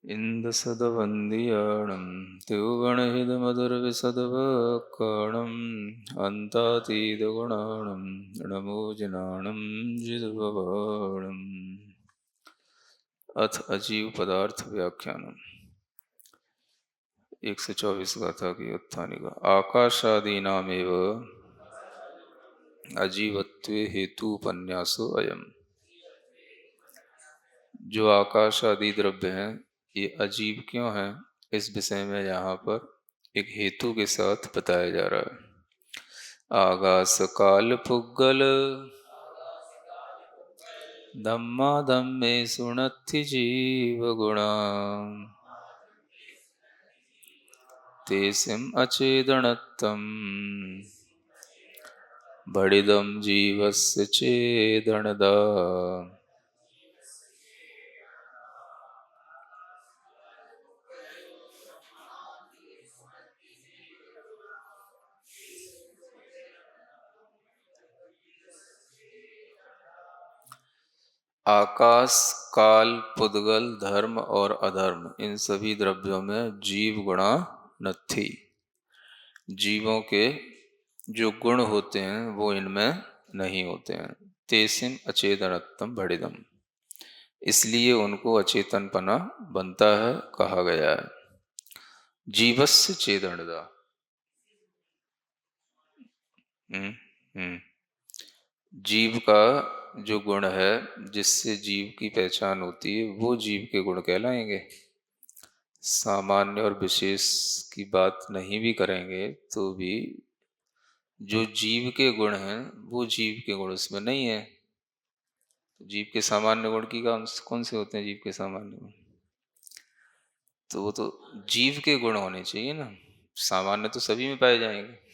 इन्दसदवन्द्याणं द्युगणहितमधुरविशदवक्काणं अन्तातीतगुणाणं नमो जनानं जितभवाणम्। अथ अजीव पदार्थ व्याख्यानम् 124 गाथा की उत्थानिका। आकाशादीनामेव अजीवत्वे हेतुपन्यासो अयम्। जो आकाश आदि द्रव्य हैं ये अजीब क्यों हैं, इस विषय में यहाँ पर एक हेतु के साथ बताया जा रहा है। आगास काल पुग्गल धम्मा धम्मे सुनत्थि जीव गुणा तेसिम अचेदनत्तम बड़िदम जीवस्य चेदनदा। आकाश काल पुद्गल धर्म और अधर्म इन सभी द्रव्यों में जीव गुणा नत्थि। जीवों के जो गुण होते हैं वो इनमें नहीं होते हैं। तेसिम अचेतनत्तम भड़िदम, इसलिए उनको अचेतनपना बनता है, कहा गया है। जीवस्य चेदनदा। हम्म हम्म। जीव का जो गुण है जिससे जीव की पहचान होती है वो जीव के गुण कहलाएंगे। सामान्य और विशेष की बात नहीं भी करेंगे तो भी जो जीव के गुण हैं वो जीव के गुण उसमें नहीं है। तो जीव के सामान्य गुण की कौन से होते हैं? जीव के सामान्य गुण तो वो तो जीव के गुण होने चाहिए ना, सामान्य तो सभी में पाए जाएंगे।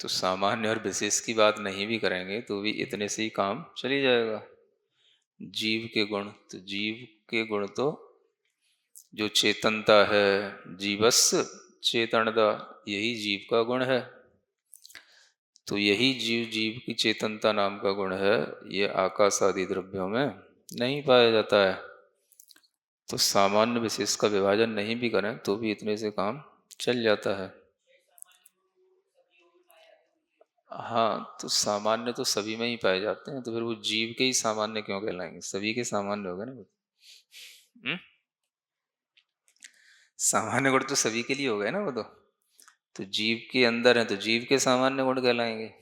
तो सामान्य और विशेष की बात नहीं भी करेंगे तो भी इतने से ही काम चली जाएगा। जीव के गुण, तो जीव के गुण तो जो चेतनता है, जीवस्य चेतनता, यही जीव का गुण है। तो यही जीव की चेतनता नाम का गुण है, ये आकाश आदि द्रव्यों में नहीं पाया जाता है। तो सामान्य विशेष का विभाजन नहीं भी करें तो भी इतने से काम चल जाता है। हाँ, तो सामान्य तो सभी में ही पाए जाते हैं, तो फिर वो जीव के ही सामान्य क्यों कहलाएंगे? सभी के सामान्य हो गए ना वो। सामान्य गुण तो सभी के लिए हो गए ना वो तो जीव के अंदर है तो जीव के सामान्य गुण कहलाएंगे,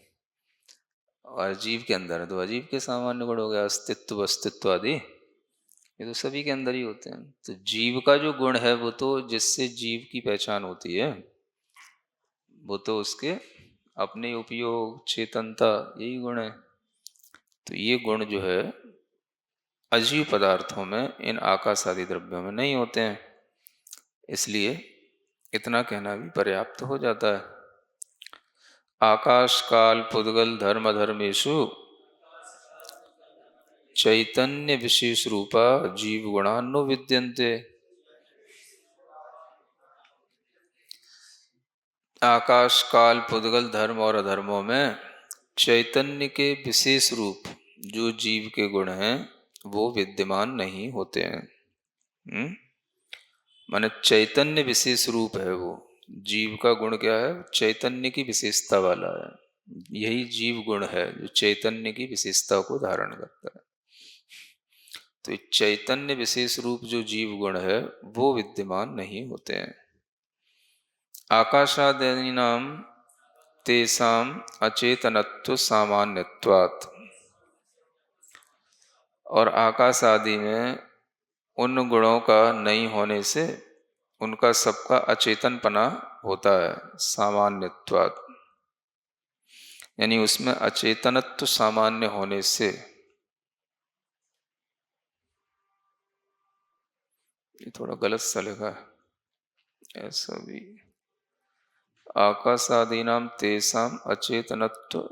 और जीव के अंदर है तो अजीव के सामान्य गुण हो गया। अस्तित्व अस्तित्व आदि ये तो सभी के अंदर ही होते हैं। तो जीव का जो गुण है वो तो जिससे जीव की पहचान होती है वो तो उसके अपने उपयोग चेतनता, यही गुण है। तो ये गुण जो है अजीव पदार्थों में, इन आकाश आदि द्रव्यों में नहीं होते हैं, इसलिए इतना कहना भी पर्याप्त हो जाता है। आकाश काल पुद्गल धर्म धर्मेशु चैतन्य विशेष रूपा जीव गुणान्नो विद्यन्ते। आकाश काल पुद्गल धर्म और अधर्मों में चैतन्य के विशेष रूप जो जीव के गुण हैं वो विद्यमान नहीं होते हैं। माने चैतन्य विशेष रूप है वो। जीव का गुण क्या है? चैतन्य की विशेषता वाला है। यही जीव गुण है जो चैतन्य की विशेषता को धारण करता है। तो चैतन्य विशेष रूप जो जीव गुण है वो विद्यमान नहीं होते हैं। आकाशादीनाम तेषाम अचेतनत्व सामान्यत्वात्, और आकाश आदि में उन गुणों का नहीं होने से उनका सबका अचेतनपना होता है, सामान्यत्वात्, यानी उसमें अचेतनत्व सामान्य होने से। ये थोड़ा गलत सा लिखा है, ऐसा भी। आकाशादीनाम तेषाम अचेतनत्व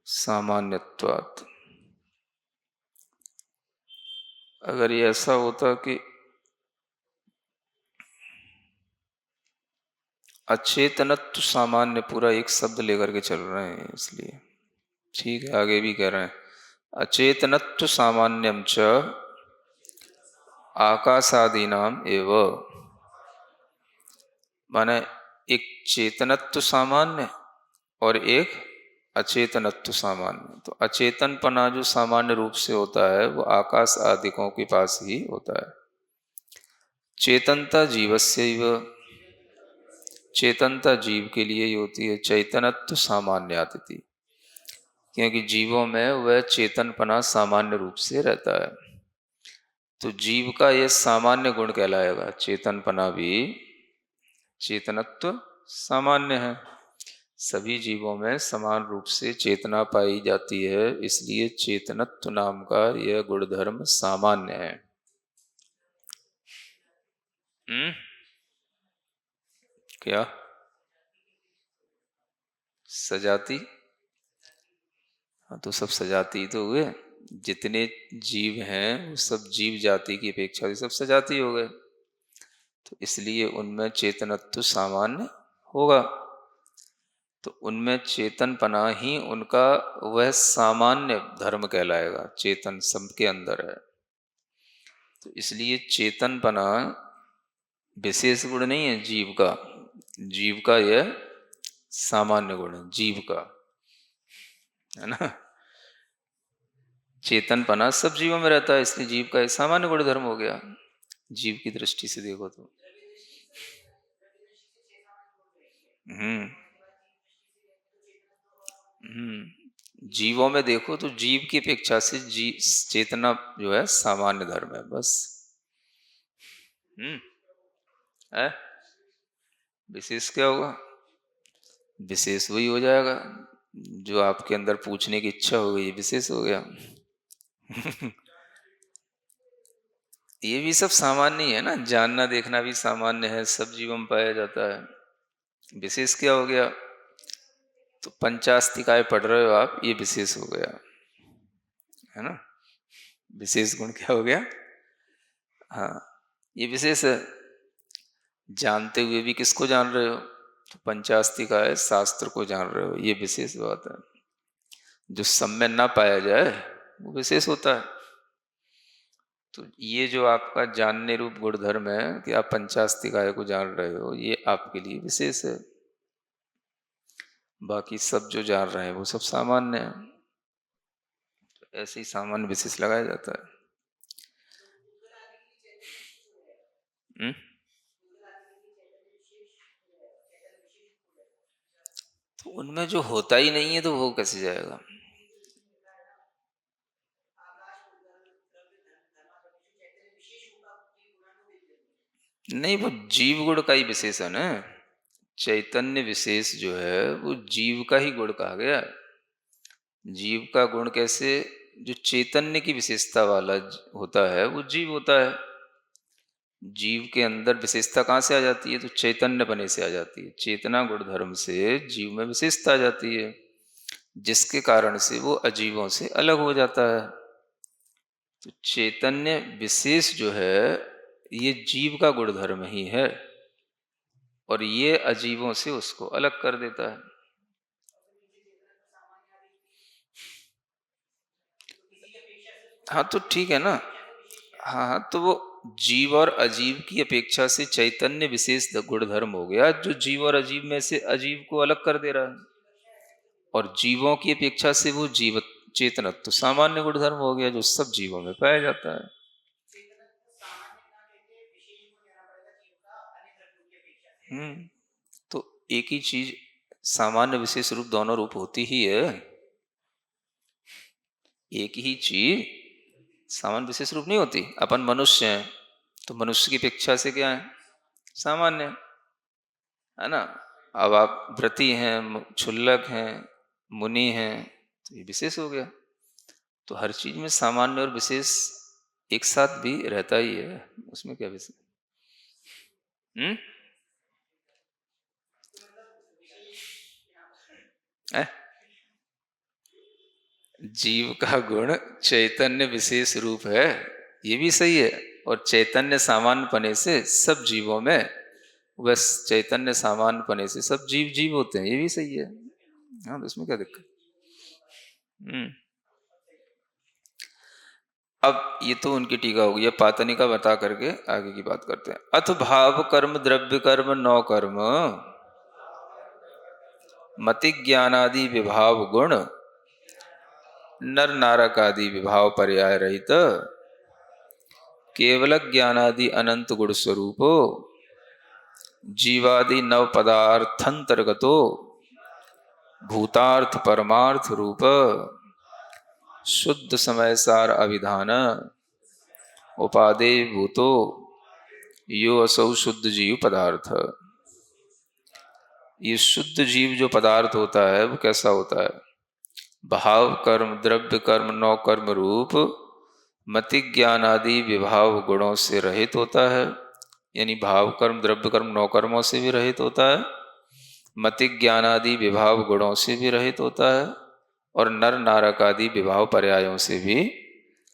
सामान्यत्वात्। अगर ये ऐसा होता कि अचेतनत्व सामान्य, पूरा एक शब्द लेकर के चल रहे हैं इसलिए ठीक है। आगे भी कह रहे हैं अचेतनत्व सामान्यम च आकाशादीनाम एव, माने एक चेतनत्व सामान्य और एक अचेतनत्व सामान्य। तो अचेतनपना जो सामान्य रूप से होता है वो आकाश आदिकों के पास ही होता है। चेतनता जीवस्यैव, चेतनता जीव के लिए ही होती है। चैतनत्व सामान्यातिथि, क्योंकि जीवों में वह चेतनपना सामान्य रूप से रहता है। तो जीव का यह सामान्य गुण कहलाएगा। चेतनपना भी चेतनत्व सामान्य है। सभी जीवों में समान रूप से चेतना पाई जाती है, इसलिए चेतनत्व नाम का यह गुणधर्म सामान्य है। क्या सजाती? हाँ, तो सब सजाती ही तो हुए। जितने जीव हैं वो सब जीव जाति की अपेक्षा से सब सजाती हो गए, तो इसलिए उनमें चेतनत्व सामान्य होगा। तो उनमें चेतनपना ही उनका वह सामान्य धर्म कहलाएगा। चेतन सबके अंदर है, तो इसलिए चेतनपना विशेष गुण नहीं है जीव का। जीव का यह सामान्य गुण है, जीव का, है ना। चेतनपना सब जीवों में रहता है, इसलिए जीव का यह सामान्य गुण धर्म हो गया। जीव की दृष्टि से देखो तो। हम्म जीवों में देखो तो जीव की अपेक्षा से चेतना जो है सामान्य धर्म है, बस। हम्म है। विशेष क्या होगा? विशेष वही हो जाएगा जो आपके अंदर पूछने की इच्छा हो गई, विशेष हो गया। ये भी सब सामान्य ही है ना, जानना देखना भी सामान्य है, सब जीवों में पाया जाता है। विशेष क्या हो गया? तो पंचास्तिकाय पढ़ रहे हो आप, ये विशेष हो गया, है ना। विशेष गुण क्या हो गया? हाँ, ये विशेष है। जानते हुए भी किसको जान रहे हो? तो पंचास्तिकाय शास्त्र को जान रहे हो, ये विशेष बात है। जो सब में ना पाया जाए वो विशेष होता है। तो ये जो आपका जानने रूप गुणधर्म है कि आप पंचास्तिकाय को जान रहे हो, ये आपके लिए विशेष है। बाकी सब जो जान रहे हैं वो सब सामान्य है। तो ऐसे ही सामान्य विशेष लगाया जाता है। हुँ? तो उनमें जो होता ही नहीं है तो वो कैसे जाएगा? नहीं, वो जीव गुण का ही विशेषण है। चैतन्य विशेष जो है वो जीव का ही गुण कहा गया। जीव का गुण कैसे? जो चैतन्य की विशेषता वाला होता है वो जीव होता है। जीव के अंदर विशेषता कहाँ से आ जाती है? तो चैतन्य बने से आ जाती है। चेतना गुण धर्म से जीव में विशेषता आ जाती है, जिसके कारण से वो अजीवों से अलग हो जाता है। तो चैतन्य विशेष जो है ये जीव का गुण धर्म ही है, और ये अजीवों से उसको अलग कर देता है। हाँ तो ठीक है ना। हाँ हाँ, तो वो जीव और अजीव की अपेक्षा से चैतन्य विशेष गुण धर्म हो गया, जो जीव और अजीव में से अजीव को अलग कर दे रहा है। और जीवों की अपेक्षा से वो जीव चेतनत्व तो सामान्य गुण धर्म हो गया, जो सब जीवों में पाया जाता है। तो एक ही चीज सामान्य विशेष रूप दोनों रूप होती ही है। एक ही चीज सामान्य विशेष रूप नहीं होती। अपन मनुष्य हैं तो मनुष्य की अपेक्षा से क्या है? सामान्य, है ना। अब आप व्रती हैं, क्षुल्लक हैं, मुनि हैं, तो ये विशेष हो गया। तो हर चीज में सामान्य और विशेष एक साथ भी रहता ही है, उसमें क्या विशेष? हम्म है? जीव का गुण चैतन्य विशेष रूप है, ये भी सही है। और चैतन्य सामान्य पने से सब जीवों में, बस चैतन्य सामान्य पने से सब जीव जीव होते हैं, ये भी सही है। हाँ, तो इसमें क्या दिक्कत? हम्म अब ये तो उनकी टीका होगी, अब पातनिका बता करके आगे की बात करते हैं। अथ भाव कर्म द्रव्य कर्म नौ कर्म मति ज्ञानादि विभाव गुण नर नारक आदि विभाव पर्याय रहित केवल ज्ञानादि अनंत गुण स्वरूपो जीवादि नव पदार्थंतर्गतो भूतार्थ परमार्थ रूप शुद्ध समय सार अभिधान उपादेय भूतो यो असौ शुद्ध जीव पदार्थ। ये शुद्ध जीव जो पदार्थ होता है वो कैसा होता है? भाव कर्म द्रव्य कर्म नौ कर्म रूप मति ज्ञान आदि विभाव गुणों से रहित होता है, यानी भाव कर्म द्रव्य कर्म नौ कर्मों से भी रहित होता है, मति ज्ञान आदि विभाव गुणों से भी रहित होता है, और नर नारक आदि विभाव पर्यायों से भी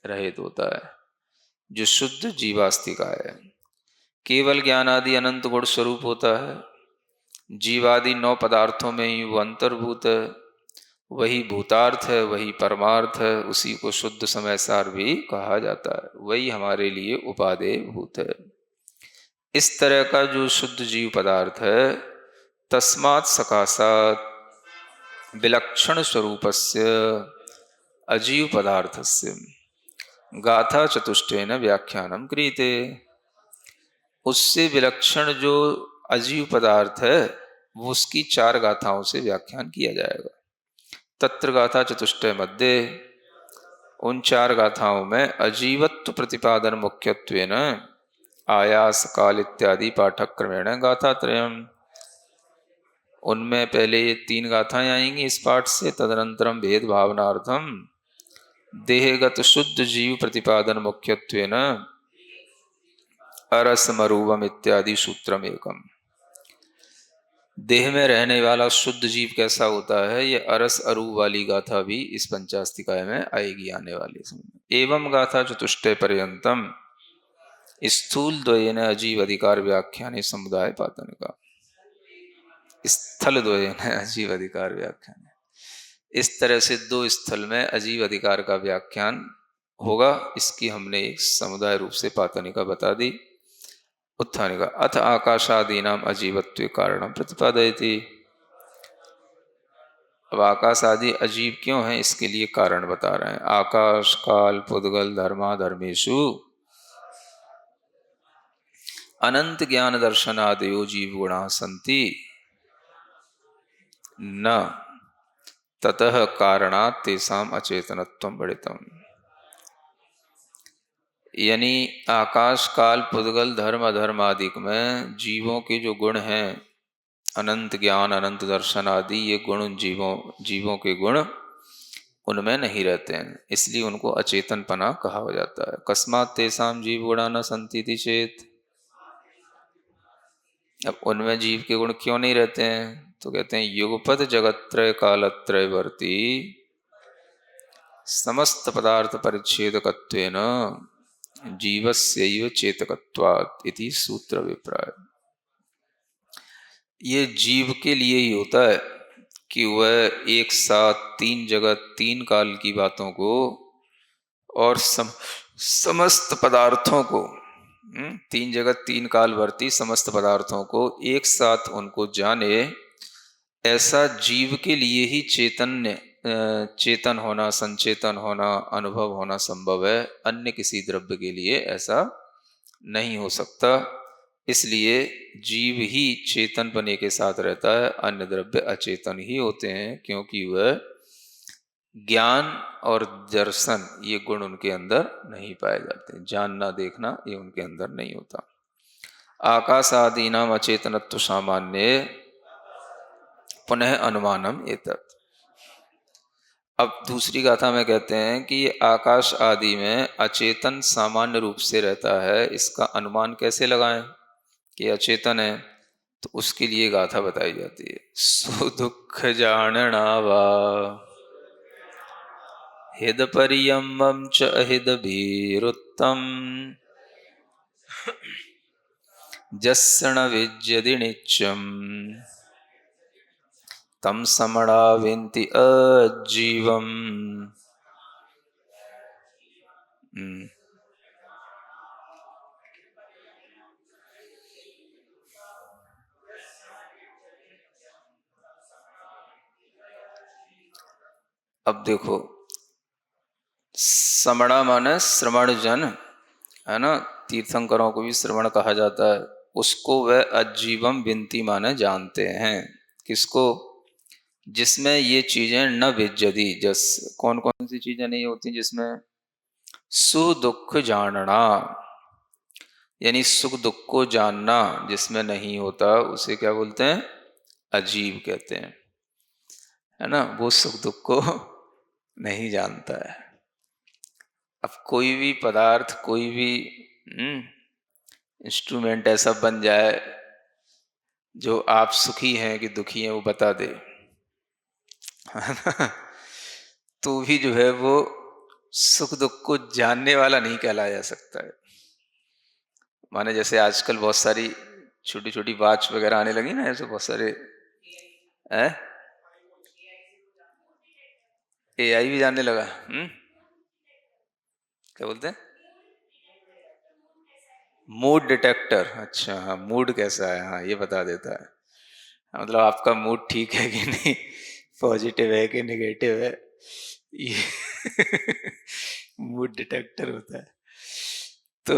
रहित होता है, जो शुद्ध जीवास्तिका है। केवल ज्ञान आदि अनंत गुण स्वरूप होता है। जीवादि नौ पदार्थों में ही वो अंतर्भूत है, वही भूतार्थ है, वही परमार्थ है, उसी को शुद्ध समय सार भी कहा जाता है, वही हमारे लिए उपादेय भूत है। इस तरह का जो शुद्ध जीव पदार्थ है, तस्मात् सकाशात् विलक्षण स्वरूपस्य अजीव पदार्थस्य गाथा चतुष्टयेन व्याख्यानम क्रियते। उससे विलक्षण जो अजीव पदार्थ है वो उसकी चार गाथाओं से व्याख्यान किया जाएगा। तत्र गाथा चतुष्टय मध्य, उन चार गाथाओं में अजीवत्व प्रतिपादन मुख्यत्वेन आयास काल इत्यादि पाठक क्रमेण गाथा त्रयम्। उनमें पहले ये तीन गाथाएं आएंगी इस पाठ से, तदनंतरम भेद भावनार्थम देहगत शुद्ध जीव प्रतिपादन मुख्यत्वेन अरस मरूवम इत्यादि सूत्रम एकम। देह में रहने वाला शुद्ध जीव कैसा होता है, ये अरस अरूप वाली गाथा भी इस पंचास्तिकाय में आएगी आने वाले समय में। एवं गाथा चतुष्टय पर्यंतम स्थूल द्वयेन अजीव अधिकार व्याख्यान समुदाय पातन का, स्थल द्वयेन अजीव अधिकार व्याख्यान, इस तरह से दो स्थल में अजीव अधिकार का व्याख्यान होगा। इसकी हमने एक समुदाय रूप से पातनिका बता दी। उत्थानिका अथ आकाशादीनाम अजीवत्व कारणम प्रतिपादयति। अब आकाश आदि अजीब क्यों है, इसके लिए कारण बता रहे हैं। आकाश काल पुद्गल धर्मा धर्मेशु अनंत ज्ञान दर्शनादयो जीव गुणा सन्ति न ततः कारणात् तेषाम अचेतनत्वं बढ़ितम्। यानी आकाश काल पुद्गल धर्म अधर्म आदि में जीवों के जो गुण हैं, अनंत ज्ञान अनंत दर्शन आदि, ये गुण उन जीवों के गुण उनमें नहीं रहते हैं, इसलिए उनको अचेतनपना कहा हो जाता है। कस्मात् तेषां जीव गुणा न सन्ति इति चेत्, अब उनमें जीव के गुण क्यों नहीं रहते हैं, तो कहते हैं युगपद जगत्त्रय कालत्रयवर्ती समस्त पदार्थ परिच्छेदकत्वेन जीवस्यैव चेतकत्वात् इति सूत्र अभिप्राय। ये जीव के लिए ही होता है कि वह एक साथ तीन जगत तीन काल की बातों को और समस्त पदार्थों को, तीन जगत तीन काल वर्ती समस्त पदार्थों को एक साथ उनको जाने, ऐसा जीव के लिए ही चेतन होना, संचेतन होना, अनुभव होना संभव है। अन्य किसी द्रव्य के लिए ऐसा नहीं हो सकता। इसलिए जीव ही चेतन बने के साथ रहता है, अन्य द्रव्य अचेतन ही होते हैं, क्योंकि वह ज्ञान और दर्शन ये गुण उनके अंदर नहीं पाए जाते। जानना देखना ये उनके अंदर नहीं होता। आकाश आदि नाम अचेतनत्व सामान्य पुनः अनुमानम एतत्। अब दूसरी गाथा में कहते हैं कि ये आकाश आदि में अचेतन सामान्य रूप से रहता है, इसका अनुमान कैसे लगाएं कि अचेतन है, तो उसके लिए गाथा बताई जाती है। सुदुख जानना वा हिद परियम्मं च अहिद भीरुत्तम जस्सण विज्यदि नित्यम तम समणाविन्ति अजीवम। हम्म। अब देखो, श्रमणा माने श्रवण जन, है ना, तीर्थंकरों को भी श्रवण कहा जाता है। उसको वह अजीवम विनती माने जानते हैं। किसको? जिसमें ये चीजें न विज्जति, जस कौन कौन सी चीजें नहीं होती जिसमें? सुख दुख जानना, यानी सुख दुख को जानना जिसमें नहीं होता उसे क्या बोलते हैं? अजीव कहते हैं, है ना। वो सुख दुख को नहीं जानता है। अब कोई भी पदार्थ, कोई भी इंस्ट्रूमेंट ऐसा बन जाए जो आप सुखी हैं कि दुखी हैं वो बता दे, है ना, तो भी जो है वो सुख दुख को जानने वाला नहीं कहलाया जा सकता है। माने जैसे आजकल बहुत सारी छोटी छोटी वॉच वगैरह आने लगी ना, ऐसे बहुत सारे है, एआई भी जानने लगा। क्या बोलते हैं? मूड डिटेक्टर, अच्छा हाँ, मूड कैसा है, हाँ ये बता देता है। मतलब आपका मूड ठीक है कि नहीं, पॉजिटिव है कि नेगेटिव है, ये मूड डिटेक्टर होता है। तो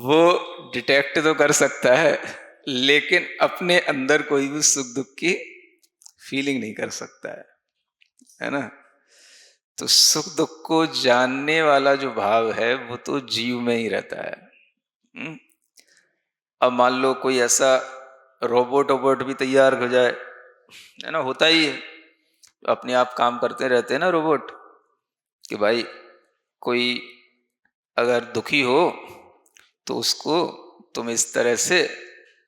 वो डिटेक्ट तो कर सकता है, लेकिन अपने अंदर कोई भी सुख दुख की फीलिंग नहीं कर सकता है ना। तो सुख दुख को जानने वाला जो भाव है वो तो जीव में ही रहता है। हम्म? अब मान लो कोई ऐसा रोबोट वोबोट भी तैयार हो जाए, है ना, होता ही है, अपने आप काम करते रहते हैं ना रोबोट, कि भाई कोई अगर दुखी हो तो उसको तुम इस तरह से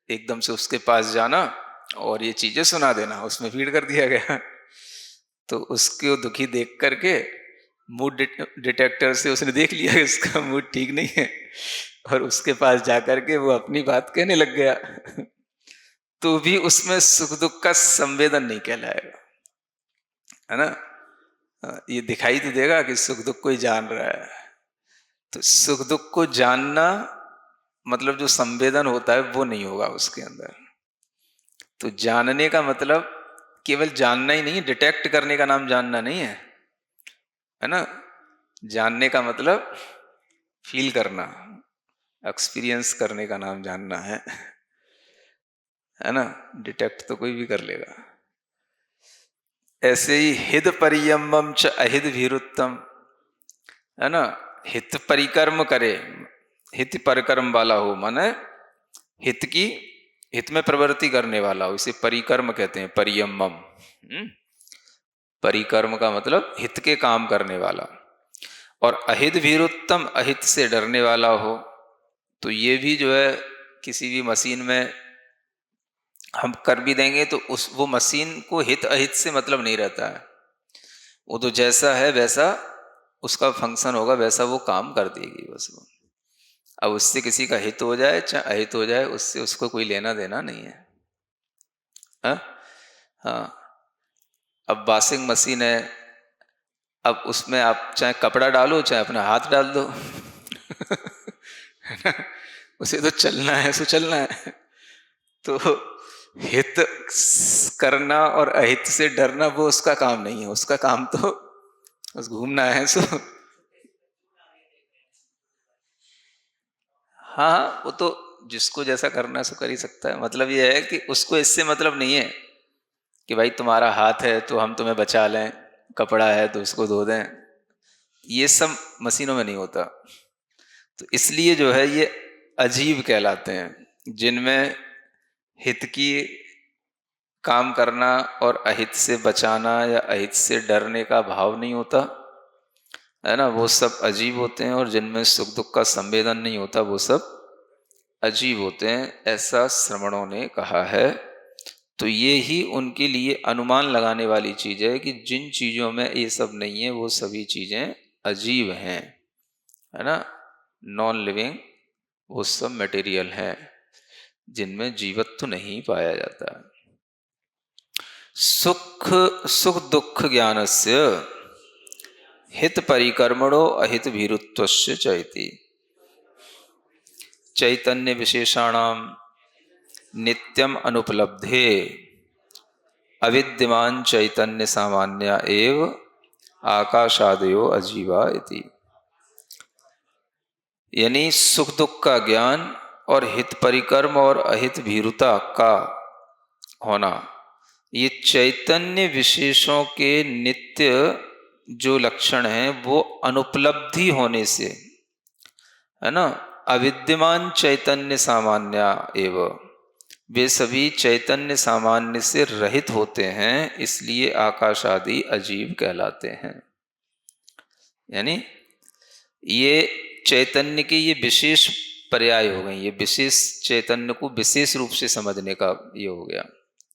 एकदम से उसके पास जाना और ये चीजें सुना देना, उसमें फीड कर दिया गया। तो उसको दुखी देख करके मूड डिटेक्टर से उसने देख लिया कि इसका मूड ठीक नहीं है, और उसके पास जाकर के वो अपनी बात कहने लग गया। तो भी उसमें सुख दुख का संवेदन नहीं कहलाएगा, है ना। ये दिखाई तो देगा कि सुख दुख कोई जान रहा है। तो सुख दुख को जानना मतलब जो संवेदन होता है वो नहीं होगा उसके अंदर। तो जानने का मतलब केवल जानना ही नहीं है, डिटेक्ट करने का नाम जानना नहीं है ना। जानने का मतलब फील करना, एक्सपीरियंस करने का नाम जानना है ना। डिटेक्ट तो कोई भी कर लेगा। ऐसे ही हित परियमम च अहित भीरुत्तम, है ना। हित परिकर्म करे, हित परिकर्म वाला हो, माने हित की, हित में प्रवृत्ति करने वाला हो, इसे परिकर्म कहते हैं, परियमम। परिकर्म का मतलब हित के काम करने वाला। और अहित भीरुत्तम, अहित से डरने वाला हो। तो ये भी जो है किसी भी मशीन में हम कर भी देंगे तो उस वो मशीन को हित अहित से मतलब नहीं रहता है। वो तो जैसा है वैसा उसका फंक्शन होगा, वैसा वो काम कर देगी बस वो। अब उससे किसी का हित हो जाए चाहे अहित हो जाए, उससे उसको कोई लेना देना नहीं है। हाँ हाँ। अब वॉशिंग मशीन है, अब उसमें आप चाहे कपड़ा डालो चाहे अपना हाथ डाल दो, है ना, उसे तो चलना है, सो चलना है। तो हित करना और अहित से डरना वो उसका काम नहीं है, उसका काम तो बस घूमना है सो। हाँ, वो तो जिसको जैसा करना है सो कर ही सकता है। मतलब ये है कि उसको इससे मतलब नहीं है कि भाई तुम्हारा हाथ है तो हम तुम्हें बचा लें, कपड़ा है तो उसको धो दें। ये सब मशीनों में नहीं होता। तो इसलिए जो है ये अजीब कहलाते हैं, जिनमें हित की काम करना और अहित से बचाना या अहित से डरने का भाव नहीं होता, है ना, वो सब अजीब होते हैं। और जिनमें सुख दुख का संवेदन नहीं होता वो सब अजीब होते हैं, ऐसा श्रमणों ने कहा है। तो ये ही उनके लिए अनुमान लगाने वाली चीज है कि जिन चीजों में ये सब नहीं है वो सभी चीजें अजीब हैं, है ना, नॉन लिविंग, वो सब मटेरियल है जिनमें जीवत्व नहीं पाया जाता। सुख सुख दुख ज्ञानस्य हित परिकर्मणो अहित भीरुत्वस्य चैति चैतन्य विशेषाणाम नित्यम अनुपलब्धे अविद्यमान चैतन्य सामान्य एव आकाशादयो अजीवा इति। यानी सुख दुख का ज्ञान और हित परिकर्म और अहित भीरुता का होना, ये चैतन्य विशेषों के नित्य जो लक्षण हैं वो अनुपलब्धि होने से, है ना। अविद्यमान चैतन्य सामान्य एवं, वे सभी चैतन्य सामान्य से रहित होते हैं, इसलिए आकाश आदि अजीब कहलाते हैं। यानी ये चैतन्य के ये विशेष पर्याय हो गए, ये विशेष चैतन्य को विशेष रूप से समझने का ये हो गया।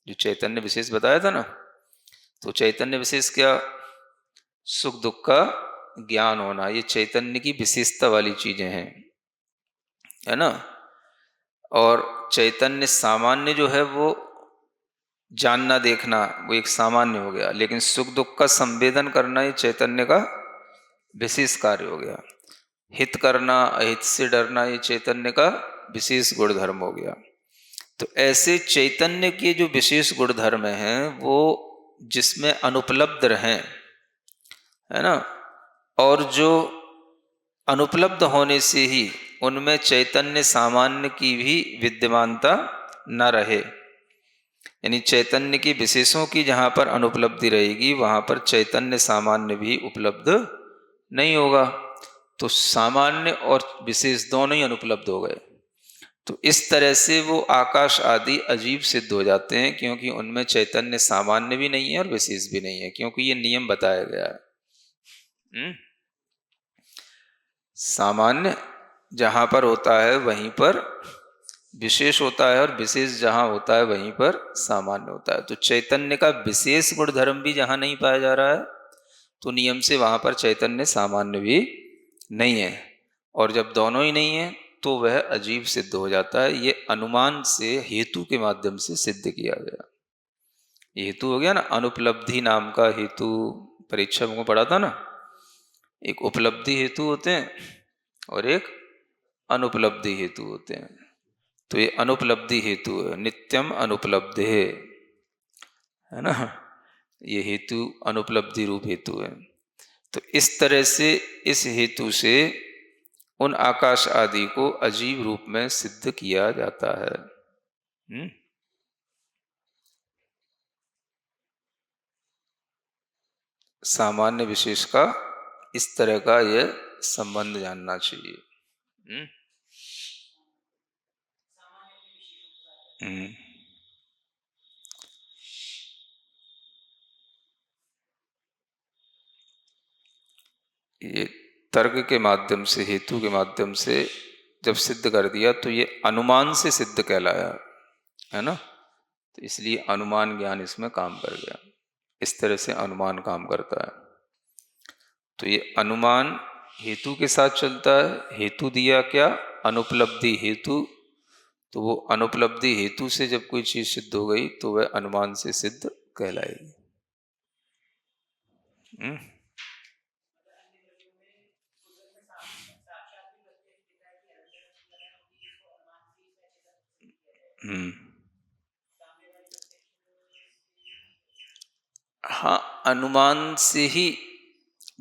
जो चैतन्य विशेष बताया था ना, तो चैतन्य विशेष क्या, सुख दुख का ज्ञान होना, ये चैतन्य की विशेषता वाली चीजें हैं, है ना। और चैतन्य सामान्य जो है वो जानना देखना, वो एक सामान्य हो गया, लेकिन सुख दुख का संवेदन करना ये चैतन्य का विशेष कार्य हो गया। हित करना, अहित से डरना, ये चैतन्य का विशेष गुण धर्म हो गया। तो ऐसे चैतन्य के जो विशेष गुण धर्म हैं वो जिसमें अनुपलब्ध रहें, है ना, और जो अनुपलब्ध होने से ही उनमें चैतन्य सामान्य की भी विद्यमानता न रहे। यानी चैतन्य की विशेषों की जहाँ पर अनुपलब्धि रहेगी वहाँ पर चैतन्य सामान्य भी उपलब्ध नहीं होगा। तो सामान्य और विशेष दोनों ही अनुपलब्ध हो गए। तो इस तरह से वो आकाश आदि अजीब सिद्ध हो जाते हैं, क्योंकि उनमें चैतन्य सामान्य भी नहीं है और विशेष भी नहीं है, क्योंकि ये नियम बताया गया है। सामान्य जहाँ पर होता है वहीं पर विशेष होता है, और विशेष जहाँ होता है वहीं पर सामान्य होता है। तो चैतन्य का विशेष गुण धर्म भी जहाँ नहीं पाया जा रहा है, तो नियम से वहाँ पर चैतन्य सामान्य भी नहीं है। और जब दोनों ही नहीं है तो वह अजीब सिद्ध हो जाता है। ये अनुमान से, हेतु के माध्यम से सिद्ध किया गया। ये हेतु हो गया ना, अनुपलब्धि नाम का हेतु परीक्षा में पढ़ा था ना। एक उपलब्धि हेतु होते हैं और एक अनुपलब्धि हेतु होते हैं। तो ये अनुपलब्धि हेतु है, नित्यम अनुपलब्धि है ना, ये हेतु अनुपलब्धि रूप हेतु है। तो इस तरह से इस हेतु से उन आकाश आदि को अजीब रूप में सिद्ध किया जाता है। सामान्य विशेष का इस तरह का यह संबंध जानना चाहिए। हम्म हम्म। ये तर्क के माध्यम से, हेतु के माध्यम से जब सिद्ध कर दिया तो ये अनुमान से सिद्ध कहलाया, है ना। तो इसलिए अनुमान ज्ञान इसमें काम कर गया। इस तरह से अनुमान काम करता है। तो ये अनुमान हेतु के साथ चलता है। हेतु दिया क्या, अनुपलब्धि हेतु। तो वो अनुपलब्धि हेतु से जब कोई चीज सिद्ध हो गई तो वह अनुमान से सिद्ध कहलाएगी। हम्म हम्म। हाँ, अनुमान से ही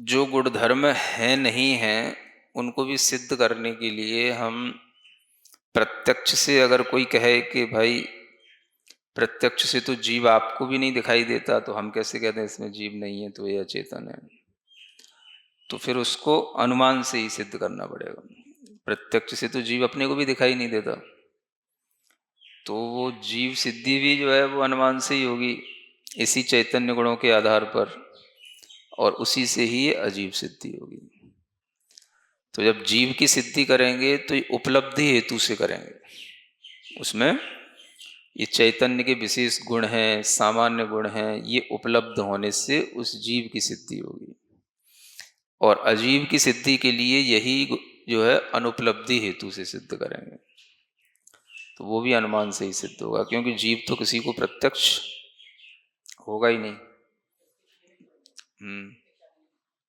जो गुणधर्म है नहीं है उनको भी सिद्ध करने के लिए हम प्रत्यक्ष से, अगर कोई कहे कि भाई प्रत्यक्ष से तो जीव आपको भी नहीं दिखाई देता, तो हम कैसे कहते हैं इसमें जीव नहीं है, तो ये अचेतन है। तो फिर उसको अनुमान से ही सिद्ध करना पड़ेगा। प्रत्यक्ष से तो जीव अपने को भी दिखाई नहीं देता, तो वो जीव सिद्धि भी जो है वो अनुमान से ही होगी, इसी चैतन्य गुणों के आधार पर, और उसी से ही ये अजीब सिद्धि होगी। तो जब जीव की सिद्धि करेंगे तो ये उपलब्धि हेतु से करेंगे। उसमें ये चैतन्य के विशेष गुण हैं, सामान्य गुण हैं, ये उपलब्ध होने से उस जीव की सिद्धि होगी। और अजीब की सिद्धि के लिए यही जो है अनुपलब्धि हेतु से सिद्ध करेंगे। तो वो भी अनुमान से ही सिद्ध होगा, क्योंकि जीव तो किसी को प्रत्यक्ष होगा ही नहीं।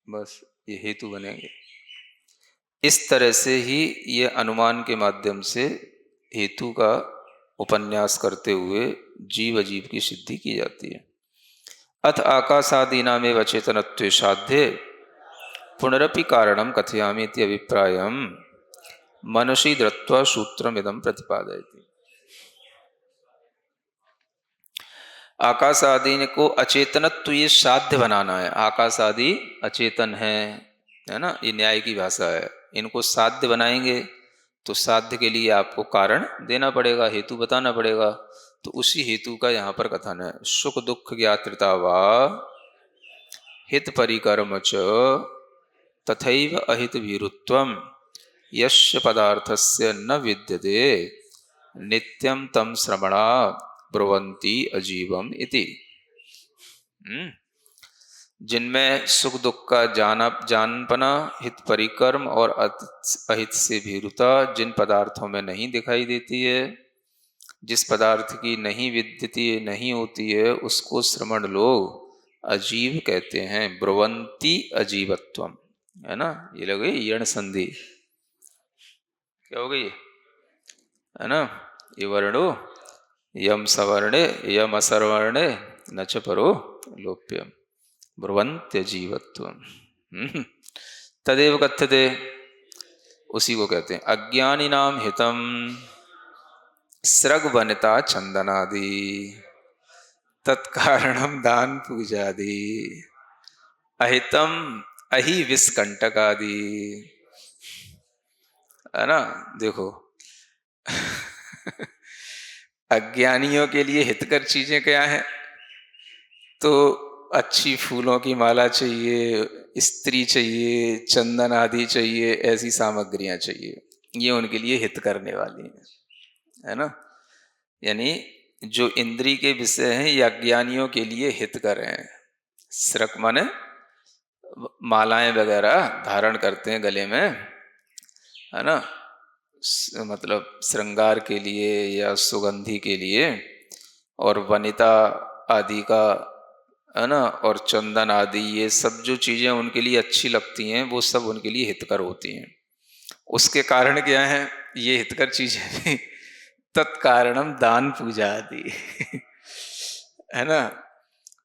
बस ये हेतु बनेंगे। इस तरह से ही ये अनुमान के माध्यम से हेतु का उपन्यास करते हुए जीव अजीव की सिद्धि की जाती है। अथ आकाशादीनामेव चेतनत्वे साध्ये पुनरपि कारणम कथयामि इति अभिप्रायम मनसि धृत्वा सूत्रमिदं प्रतिपादयति। आकाश आदि को अचेतनत्व ये साध्य बनाना है। आकाश आदि अचेतन है ना, ये न्याय की भाषा है। इनको साध्य बनाएंगे तो साध्य के लिए आपको कारण देना पड़ेगा, हेतु बताना पड़ेगा। तो उसी हेतु का यहाँ पर कथन है। सुख दुख ज्ञातृता वा हित परिकर्म च तथैव अहित भीरुत्वम यस्य पदार्थस्य न विद्यते नित्यम तम श्रवणा ब्रुवन्ति अजीवम इति। जिनमें सुख दुख का जानपना, हित परिकर्म और अहित से भीरुता जिन पदार्थों में नहीं दिखाई देती है, जिस पदार्थ की नहीं विद्यति नहीं होती है, उसको श्रवण लोग अजीव कहते हैं। ब्रुवन्ति अजीवत्वम, है ना। ये लग गई यण संधि, क्या हो गई है ना। ये वर्णो यम सवर्णे यम असर्वर्णे न च परो लोप्यम ब्रुवन्त्य जीवत्वम। तदेव कथ्यते, उसी को कहते हैं। अज्ञानी नाम हितम स्रग वनिता चंदनादि तत्कारणम दान पूजादि अहितम अहि विस्कंटकादि, है ना। देखो अज्ञानियों के लिए हितकर चीजें क्या हैं? तो अच्छी फूलों की माला चाहिए, स्त्री चाहिए, चंदन आदि चाहिए, ऐसी सामग्रियां चाहिए। ये उनके लिए हित करने वाली है ना। यानी जो इंद्री के विषय हैं ये अज्ञानियों के लिए हितकर हैं। स्रक माने मालाएं वगैरह धारण करते हैं गले में, है ना, मतलब श्रृंगार के लिए या सुगंधि के लिए, और वनिता आदि का, है ना, और चंदन आदि, ये सब जो चीजें उनके लिए अच्छी लगती हैं वो सब उनके लिए हितकर होती हैं। उसके कारण क्या है ये हितकर चीजें? तत्कारणम दान पूजा आदि है ना।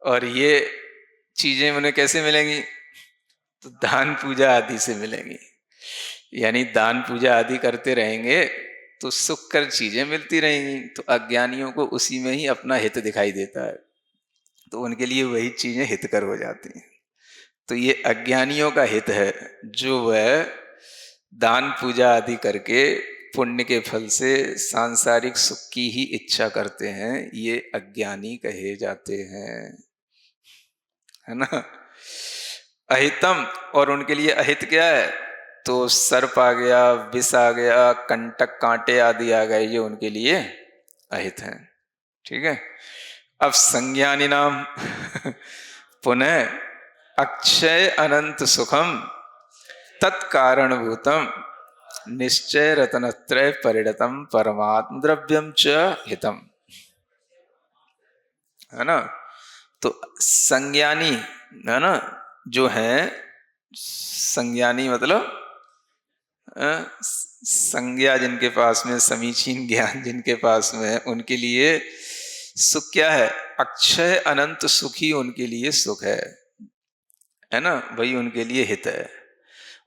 और ये चीजें उन्हें कैसे मिलेंगी? तो दान पूजा आदि से मिलेंगी। यानी दान पूजा आदि करते रहेंगे तो सुखकर चीजें मिलती रहेंगी। तो अज्ञानियों को उसी में ही अपना हित दिखाई देता है, तो उनके लिए वही चीजें हितकर हो जाती हैं। तो ये अज्ञानियों का हित है, जो वह दान पूजा आदि करके पुण्य के फल से सांसारिक सुख की ही इच्छा करते हैं, ये अज्ञानी कहे जाते हैं, है ना। अहितम, और उनके लिए अहित क्या है? तो सर्प आ गया, विष आ गया, कंटक कांटे आदि आ गए, ये उनके लिए अहित हैं। ठीक है। अब संज्ञानी नाम पुनः अक्षय अनंत सुखम तत्कारणभूतम निश्चय रत्नत्रय परिणतम परमात्म द्रव्यम च हितम, है ना। तो संज्ञानी, है ना, जो है संज्ञानी मतलब संज्ञा जिनके पास में, समीचीन ज्ञान जिनके पास में है, उनके लिए सुख क्या है? अक्षय अनंत सुख ही उनके लिए सुख है ना, वही उनके लिए हित है।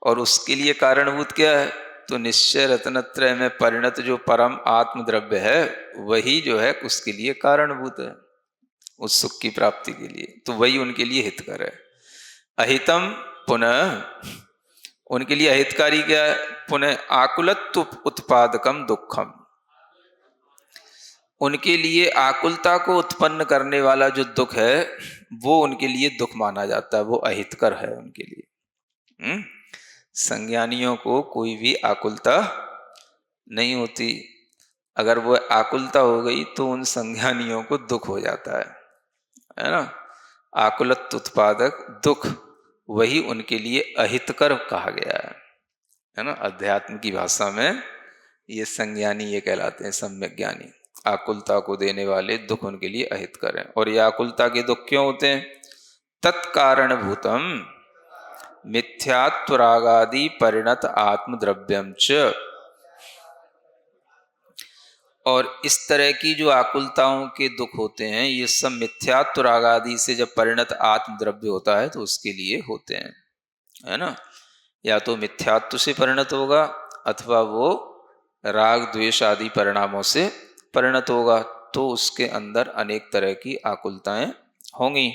और उसके लिए कारणभूत क्या है? तो निश्चय रत्नत्रय में परिणत जो परम आत्म द्रव्य है, वही जो है उसके लिए कारणभूत है उस सुख की प्राप्ति के लिए। तो वही उनके लिए हितकर है। अहितम पुनः, उनके लिए अहितकारी क्या है? पुनः आकुलत्व उत्पादकम दुखम, उनके लिए आकुलता को उत्पन्न करने वाला जो दुख है वो उनके लिए दुख माना जाता है, वो अहितकर है उनके लिए। संज्ञानियों को कोई भी आकुलता नहीं होती। अगर वो आकुलता हो गई तो उन संज्ञानियों को दुख हो जाता है ना। आकुलत्व उत्पादक दुख, वही उनके लिए अहितकर कहा गया है ना। अध्यात्म की भाषा में ये संज्ञानी ये कहलाते हैं, सम्यक ज्ञानी। आकुलता को देने वाले दुख उनके लिए अहितकर हैं। और ये आकुलता के दुख क्यों होते हैं? तत्कारणभूतम मिथ्यात्वरागादि परिणत आत्मद्रव्यम च। और इस तरह की जो आकुलताओं के दुख होते हैं, ये सब मिथ्यात्व राग आदि से जब परिणत आत्मद्रव्य होता है तो उसके लिए होते हैं, है ना। या तो मिथ्यात्व से परिणत होगा अथवा वो राग द्वेष आदि परिणामों से परिणत होगा, तो उसके अंदर अनेक तरह की आकुलताएं होंगी।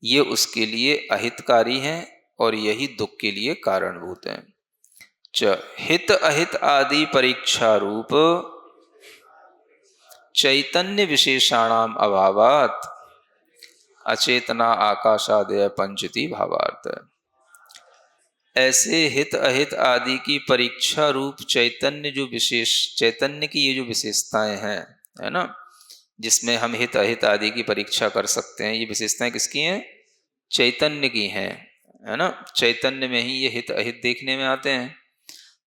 ये उसके लिए अहितकारी हैं और यही दुख के लिए कारणभूत हैं। च हित अहित आदि परीक्षा रूप चैतन्य विशेषाणाम अभावात अचेतना आकाशादय पंचति भावार्थ। ऐसे हित अहित आदि की परीक्षा रूप चैतन्य, जो विशेष चैतन्य की ये जो विशेषताएं हैं, है ना, जिसमें हम हित अहित आदि की परीक्षा कर सकते हैं, ये विशेषताएं किसकी हैं? चैतन्य की हैं, है ना। चैतन्य में ही ये हित अहित देखने में आते हैं।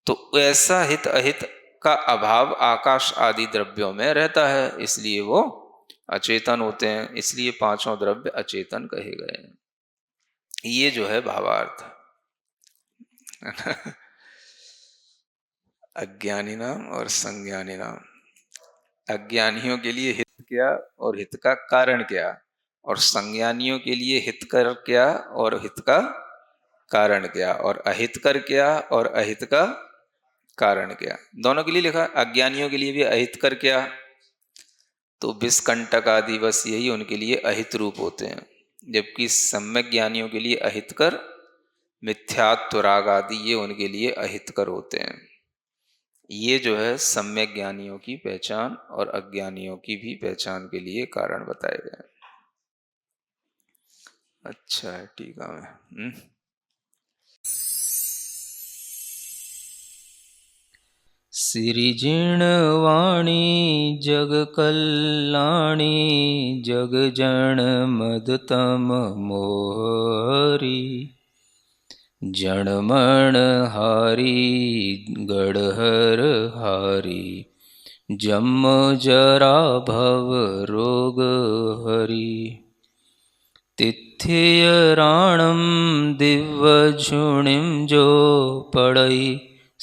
तो ऐसा हित अहित का अभाव आकाश आदि द्रव्यों में रहता है, इसलिए वो अचेतन होते हैं, इसलिए पांचों द्रव्य अचेतन कहे गए हैं। ये जो है भावार्थ। अज्ञानी नाम और संज्ञानी नाम। अज्ञानियों के लिए हित क्या और हित का कारण क्या, और संज्ञानियों के लिए हितकर क्या और हित का कारण क्या, और अहितकर क्या और अहित का कारण क्या। दोनों के लिए लिखा। अज्ञानियों के लिए भी अहितकर क्या, तो विषकंटक आदि बस यही उनके लिए अहित रूप होते हैं, जबकि सम्यक ज्ञानियों के लिए अहितकर मिथ्यात्व राग आदि ये उनके लिए अहितकर होते हैं। ये जो है सम्यक ज्ञानियों की पहचान और अज्ञानियों की भी पहचान के लिए कारण बताए गए। अच्छा है, टीका में सिरिजिणवाणी जग कल्याणी जग जन मदतम मोहरी जणमण हारी गढ़हर हारी जम जरा भव रोग हरी तिथियराणम दिव्य झुणिम जो पड़ई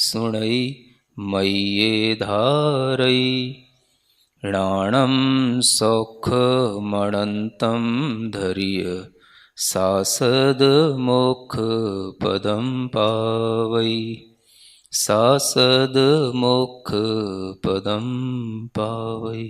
सुणई मय्ये धारई राणम सौख मणंतम धरिय सासद मोक्ष पदम पावई सासद मोक्ष पदम पावई।